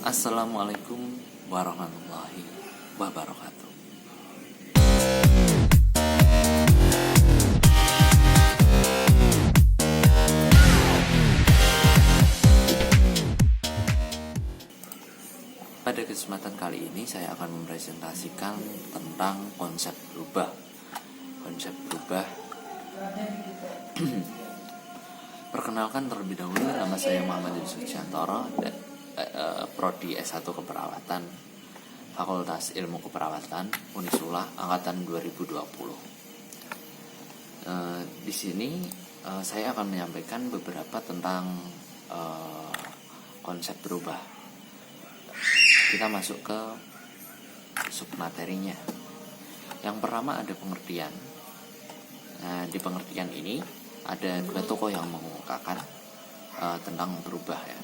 Assalamualaikum warahmatullahi wabarakatuh. Pada kesempatan kali ini saya akan mempresentasikan tentang konsep berubah. Konsep berubah. Perkenalkan terlebih dahulu, nama saya Muhammad Yusuf Chantoro, Prodi S1 Keperawatan, Fakultas Ilmu Keperawatan, Unisula, angkatan 2020. Di sini saya akan menyampaikan beberapa tentang konsep berubah. Kita masuk ke submaterinya. Yang pertama ada pengertian. Nah, di pengertian ini ada dua tokoh yang mengemukakan tentang berubah ya.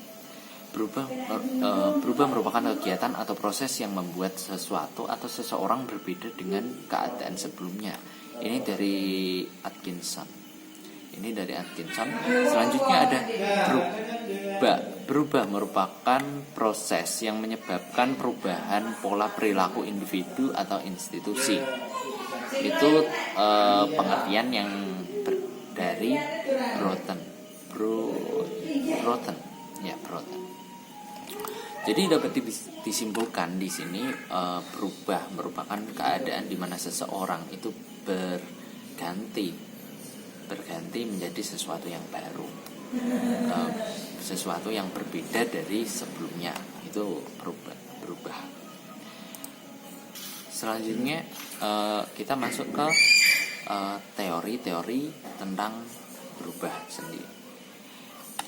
Berubah merupakan kegiatan atau proses yang membuat sesuatu atau seseorang berbeda dengan keadaan sebelumnya. Ini dari Atkinson. Selanjutnya ada berubah. Berubah merupakan proses yang menyebabkan perubahan pola perilaku individu atau institusi. Itu pengertian yang dari Broughton. Jadi dapat disimpulkan di sini berubah merupakan keadaan di mana seseorang itu berganti menjadi sesuatu yang baru, sesuatu yang berbeda dari sebelumnya. Itu berubah. Selanjutnya kita masuk ke teori-teori tentang berubah sendiri.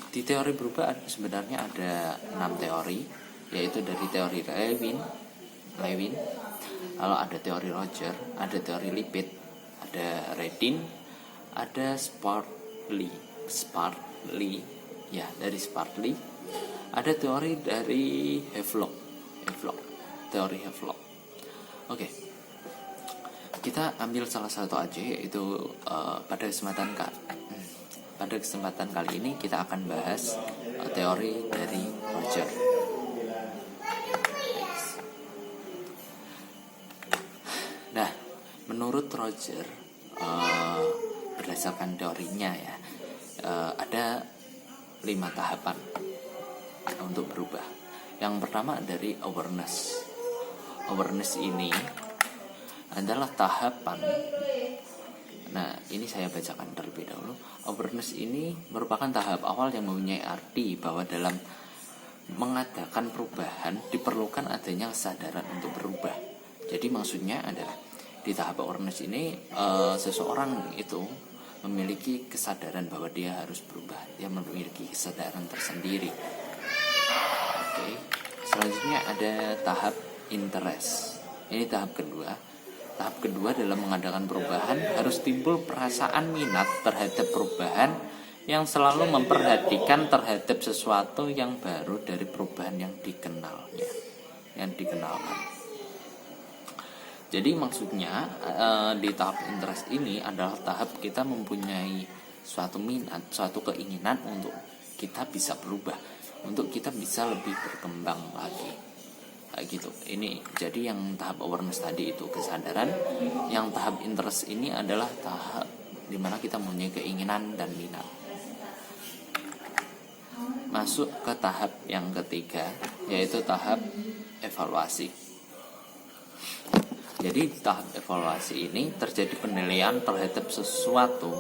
Di teori berubah sebenarnya ada 6 teori, yaitu dari teori Lewin, lalu ada teori Roger, ada teori lipid, ada Redin, ada Spartley, ada teori dari teori Havelock. Oke. Kita ambil salah satu aja, yaitu pada kesempatan kali ini kita akan bahas teori dari Roger. Nah, menurut Roger, berdasarkan teorinya ya, ada 5 tahapan untuk berubah. Yang pertama dari awareness. Awareness ini adalah tahapan. Nah, ini saya bacakan terlebih dahulu. Awareness ini merupakan tahap awal yang mempunyai arti bahwa dalam mengadakan perubahan diperlukan adanya kesadaran untuk berubah. Jadi maksudnya adalah di tahap awareness ini seseorang itu memiliki kesadaran bahwa dia harus berubah. Dia memiliki kesadaran tersendiri. Oke. Selanjutnya ada tahap interest. Ini tahap kedua. Tahap kedua dalam mengadakan perubahan harus timbul perasaan minat terhadap perubahan yang selalu memperhatikan terhadap sesuatu yang baru dari perubahan yang dikenalkan. Jadi maksudnya di tahap interest ini adalah tahap kita mempunyai suatu minat, suatu keinginan untuk kita bisa berubah, untuk kita bisa lebih berkembang lagi. Gitu. Ini jadi yang tahap awareness tadi itu kesadaran, yang tahap interest ini adalah tahap dimana kita mempunyai keinginan dan minat. Masuk ke tahap yang ketiga, yaitu tahap evaluasi. Jadi tahap evaluasi ini terjadi penilaian terhadap sesuatu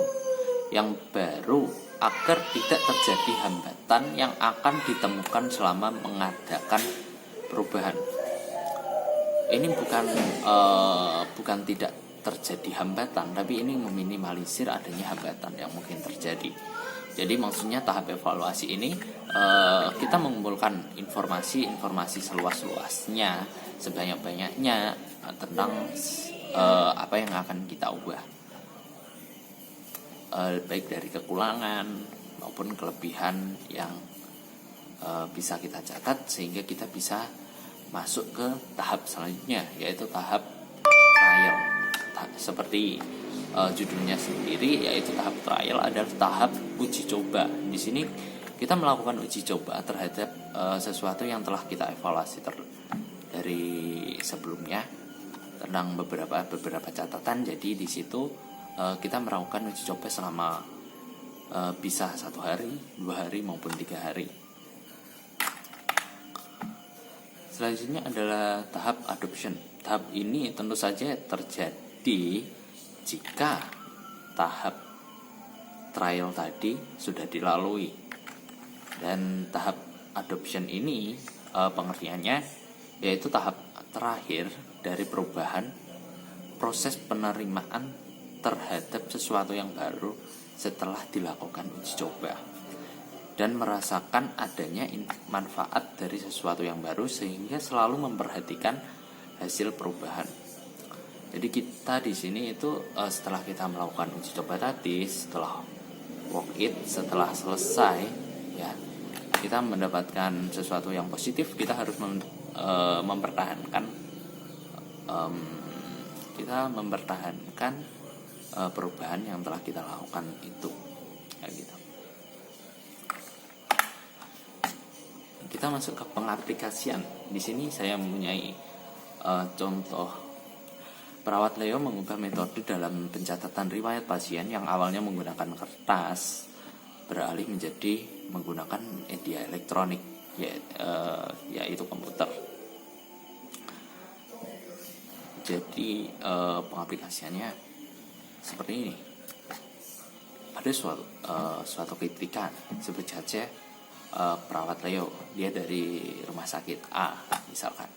yang baru agar tidak terjadi hambatan yang akan ditemukan selama mengadakan perubahan. Ini bukan tidak terjadi hambatan, tapi ini meminimalisir adanya hambatan yang mungkin terjadi. Jadi maksudnya tahap evaluasi ini kita mengumpulkan informasi seluas-luasnya, sebanyak-banyaknya tentang apa yang akan kita ubah, baik dari kekurangan maupun kelebihan yang bisa kita catat sehingga kita bisa masuk ke tahap selanjutnya, yaitu tahap trial. Seperti judulnya sendiri, yaitu tahap trial adalah tahap uji coba. Di sini kita melakukan uji coba terhadap sesuatu yang telah kita evaluasi dari sebelumnya tentang beberapa catatan. Jadi di situ kita melakukan uji coba selama bisa 1 hari, 2 hari maupun 3 hari. Selanjutnya adalah tahap adoption. Tahap ini tentu saja terjadi jika tahap trial tadi sudah dilalui. Dan tahap adoption ini pengertiannya yaitu tahap terakhir dari perubahan proses penerimaan terhadap sesuatu yang baru setelah dilakukan uji coba dan merasakan adanya manfaat dari sesuatu yang baru, sehingga selalu memperhatikan hasil perubahan. Jadi kita di sini itu setelah kita melakukan uji coba tadi, setelah work it, setelah selesai ya, kita mendapatkan sesuatu yang positif, kita harus mempertahankan perubahan yang telah kita lakukan itu, kayak gitu. Kita masuk ke pengaplikasian. Di sini saya mempunyai contoh. Perawat Leo mengubah metode dalam pencatatan riwayat pasien yang awalnya menggunakan kertas beralih menjadi menggunakan media elektronik, yaitu komputer. Jadi pengaplikasiannya seperti ini. Pada suatu ketika, sebut saja perawat Leo, dia dari rumah sakit A misalkan.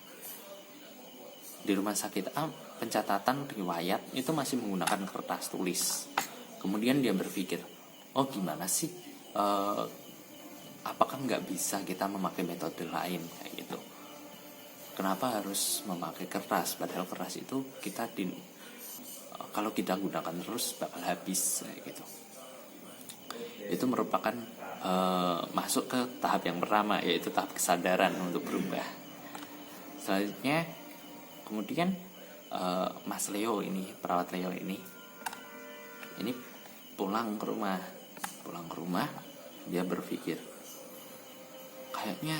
Di rumah sakit A, pencatatan riwayat itu masih menggunakan kertas tulis. Kemudian dia berpikir, oh gimana sih, apakah nggak bisa kita memakai metode lain kayak gitu? Kenapa harus memakai kertas? Padahal kertas itu kalau kita gunakan terus bakal habis kayak gitu. Itu merupakan masuk ke tahap yang pertama, yaitu tahap kesadaran untuk berubah. Selanjutnya kemudian Mas Leo ini, perawat Leo ini pulang ke rumah, dia berpikir, kayaknya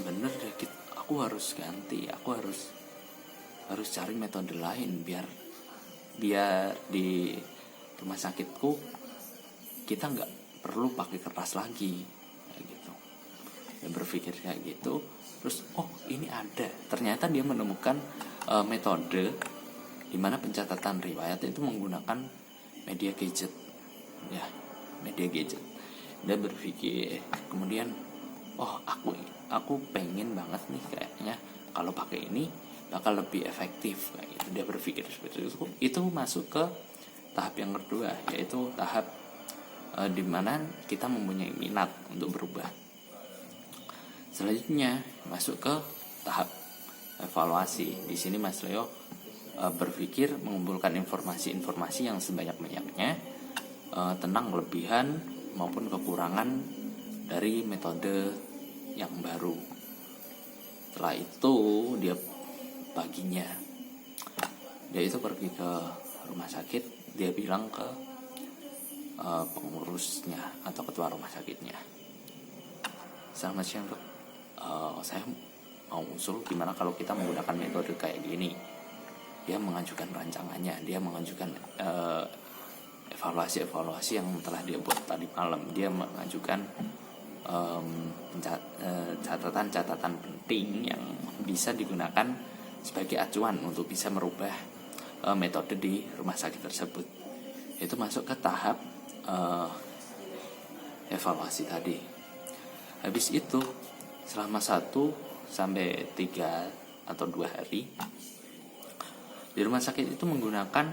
bener deh, aku harus ganti, aku harus cari metode lain biar di rumah sakitku kita nggak perlu pakai kertas lagi kayak gitu. Dia berpikir kayak gitu, terus ini ada, ternyata dia menemukan metode di mana pencatatan riwayat itu menggunakan media gadget. Dia berpikir kemudian, aku pengen banget nih kayaknya kalau pakai ini bakal lebih efektif kayak gitu. Dia berpikir seperti itu. Itu masuk ke tahap yang kedua, yaitu tahap di mana kita mempunyai minat untuk berubah. Selanjutnya masuk ke tahap evaluasi. Di sini Mas Leo berpikir mengumpulkan informasi yang sebanyak-banyaknya tentang kelebihan maupun kekurangan dari metode yang baru. Setelah itu dia paginya dia itu pergi ke rumah sakit. Dia bilang ke pengurusnya atau ketua rumah sakitnya, selamat siang dok, saya mau usul gimana kalau kita menggunakan metode kayak gini. Dia mengajukan rancangannya, dia mengajukan evaluasi yang telah dia buat tadi malam. Dia mengajukan catatan penting yang bisa digunakan sebagai acuan untuk bisa merubah metode di rumah sakit tersebut. Itu masuk ke tahap evaluasi tadi. Habis itu selama 1 sampai 3 atau 2 hari di rumah sakit itu menggunakan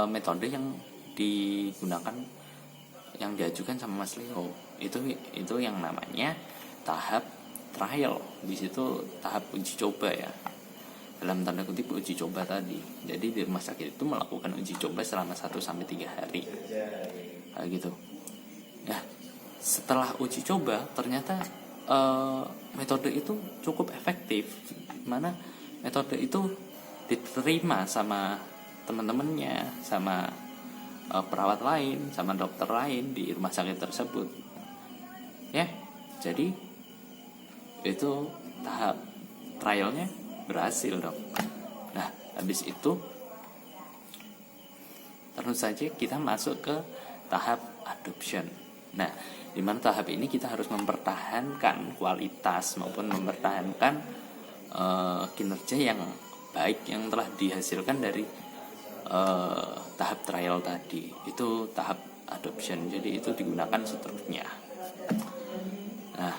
metode yang diajukan sama Mas Leo. Itu yang namanya tahap trial. Di situ tahap uji coba ya, dalam tanda kutip uji coba tadi. Jadi di rumah sakit itu melakukan uji coba selama 1 sampai 3 hari kayak gitu ya. Setelah uji coba ternyata metode itu cukup efektif, mana metode itu diterima sama teman-temannya, sama perawat lain, sama dokter lain di rumah sakit tersebut ya. Jadi itu tahap trialnya berhasil dong. Nah, habis itu terus saja kita masuk ke tahap adoption. Nah, di mana tahap ini kita harus mempertahankan kualitas maupun mempertahankan kinerja yang baik yang telah dihasilkan dari tahap trial tadi. Itu tahap adoption. Jadi itu digunakan seterusnya. Nah,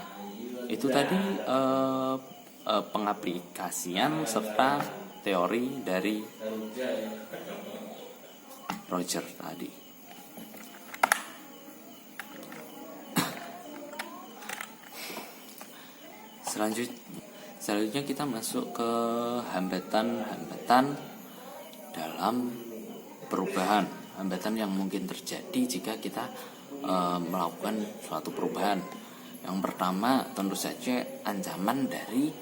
itu tadi pengaplikasian serta teori dari Roger tadi. Selanjutnya kita masuk ke hambatan-hambatan dalam perubahan. Hambatan yang mungkin terjadi jika kita melakukan suatu perubahan. Yang pertama tentu saja ancaman dari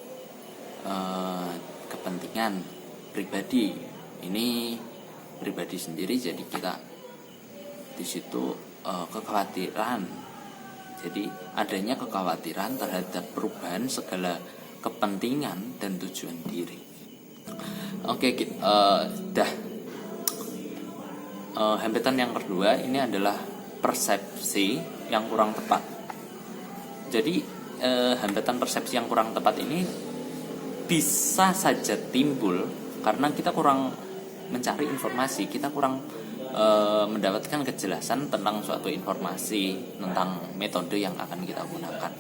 kepentingan pribadi. Ini pribadi sendiri, jadi kita di situ kekhawatiran. Jadi adanya kekhawatiran terhadap perubahan segala kepentingan dan tujuan diri. Oke, hambatan yang kedua ini adalah persepsi yang kurang tepat. Jadi hambatan persepsi yang kurang tepat ini bisa saja timbul karena kita kurang mencari informasi, kita kurang mendapatkan kejelasan tentang suatu informasi, tentang metode yang akan kita gunakan.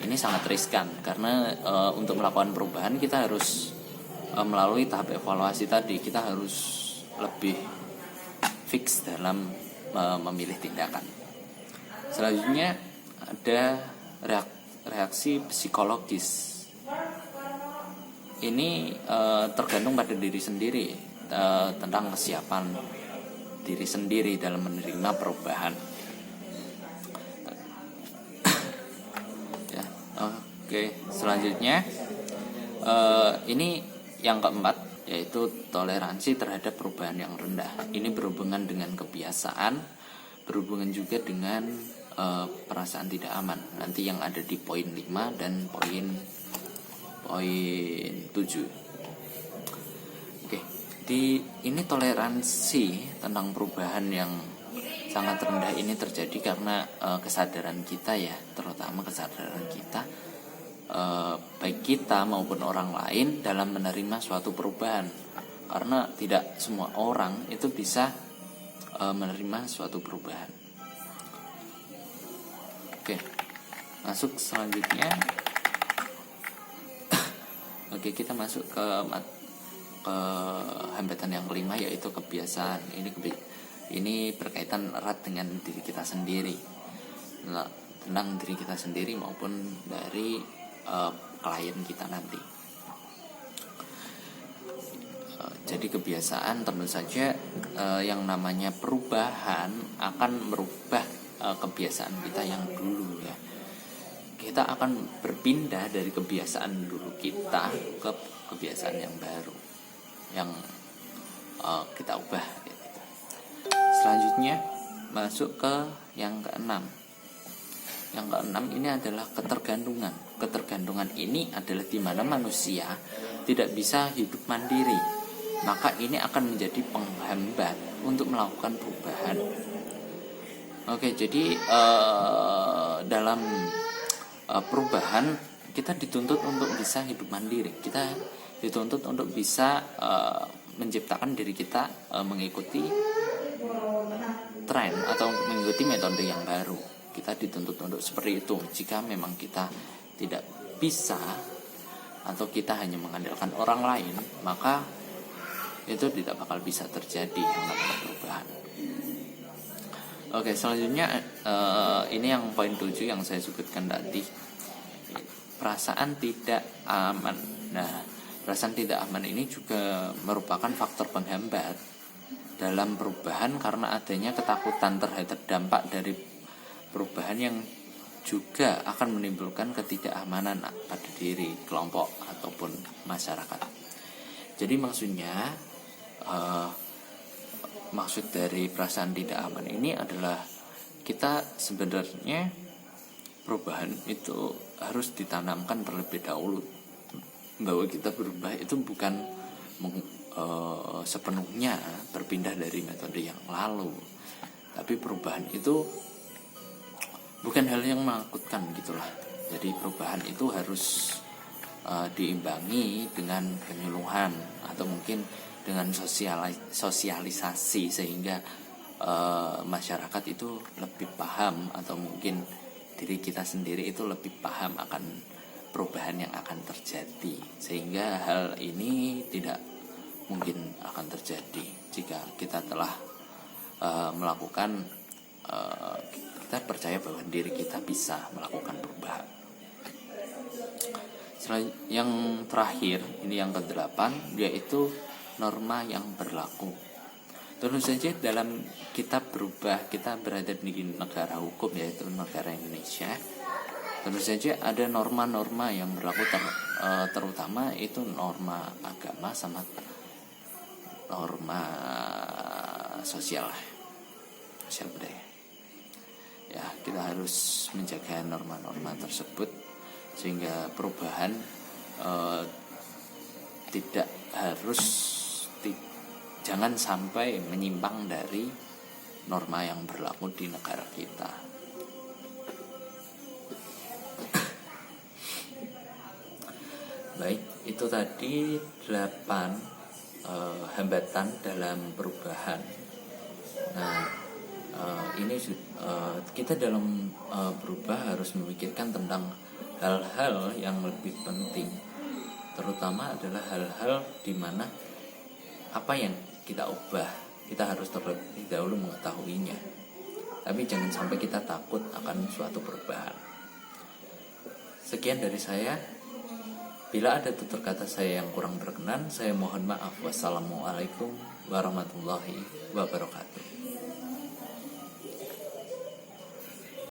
Ini sangat riskan karena untuk melakukan perubahan kita harus melalui tahap evaluasi tadi. Kita harus lebih fix dalam memilih tindakan. Selanjutnya ada reaksi psikologis. Ini tergantung pada diri sendiri, tentang kesiapan diri sendiri dalam menerima perubahan. Ya, oke. Selanjutnya ini yang keempat, yaitu toleransi terhadap perubahan yang rendah. Ini berhubungan dengan kebiasaan, berhubungan juga dengan perasaan tidak aman. Nanti yang ada di poin 5 dan poin 7. Ini toleransi tentang perubahan yang sangat rendah ini terjadi karena kesadaran kita ya, terutama kesadaran kita, baik kita maupun orang lain dalam menerima suatu perubahan. Karena tidak semua orang itu bisa menerima suatu perubahan. Oke, masuk selanjutnya. Oke, kita masuk ke hambatan yang kelima, yaitu kebiasaan. Ini berkaitan erat dengan diri kita sendiri, tentang diri kita sendiri maupun dari klien kita nanti. Jadi kebiasaan tentu saja yang namanya perubahan akan merubah kebiasaan kita yang dulu ya. Kita akan berpindah dari kebiasaan dulu kita ke kebiasaan yang baru, yang kita ubah gitu. Selanjutnya masuk ke yang keenam. Yang keenam ini adalah ketergantungan. Ketergantungan ini adalah di mana manusia tidak bisa hidup mandiri. Maka ini akan menjadi penghambat untuk melakukan perubahan. Oke, jadi dalam perubahan kita dituntut untuk bisa hidup mandiri. Kita dituntut untuk bisa menciptakan diri kita mengikuti tren atau mengikuti metode yang baru. Kita dituntut untuk seperti itu. Jika memang kita tidak bisa atau kita hanya mengandalkan orang lain, maka itu tidak bakal bisa terjadi yang namanya perubahan. Oke, selanjutnya ini yang poin 7 yang saya sebutkan tadi. Perasaan tidak aman. Nah, perasaan tidak aman ini juga merupakan faktor penghambat dalam perubahan karena adanya ketakutan terhadap dampak dari perubahan yang juga akan menimbulkan ketidakamanan pada diri, kelompok, ataupun masyarakat. Jadi maksud dari perasaan tidak aman ini adalah kita sebenarnya perubahan itu harus ditanamkan terlebih dahulu, bahwa kita berubah itu bukan sepenuhnya berpindah dari metode yang lalu, tapi perubahan itu bukan hal yang menakutkan gitulah. Jadi perubahan itu harus diimbangi dengan penyuluhan atau mungkin dengan sosialisasi, sehingga masyarakat itu lebih paham, atau mungkin diri kita sendiri itu lebih paham akan perubahan yang akan terjadi, sehingga hal ini tidak mungkin akan terjadi jika kita telah melakukan kita percaya bahwa diri kita bisa melakukan perubahan. Yang terakhir, ini yang ke-8, yaitu norma yang berlaku. Tentu saja dalam kita berubah, kita berada di negara hukum, yaitu negara Indonesia. Tentu saja ada norma-norma yang berlaku, terutama itu norma agama sama norma sosial budaya. Ya, kita harus menjaga norma-norma tersebut sehingga perubahan jangan sampai menyimpang dari norma yang berlaku di negara kita. Baik, itu tadi 8 hambatan dalam perubahan. Nah, ini kita dalam berubah harus memikirkan tentang hal-hal yang lebih penting, terutama adalah hal-hal di mana apa yang kita ubah, kita harus terlebih dahulu mengetahuinya. Tapi jangan sampai kita takut akan suatu perubahan. Sekian dari saya. Bila ada tutur kata saya yang kurang berkenan, saya mohon maaf. Wassalamualaikum warahmatullahi wabarakatuh.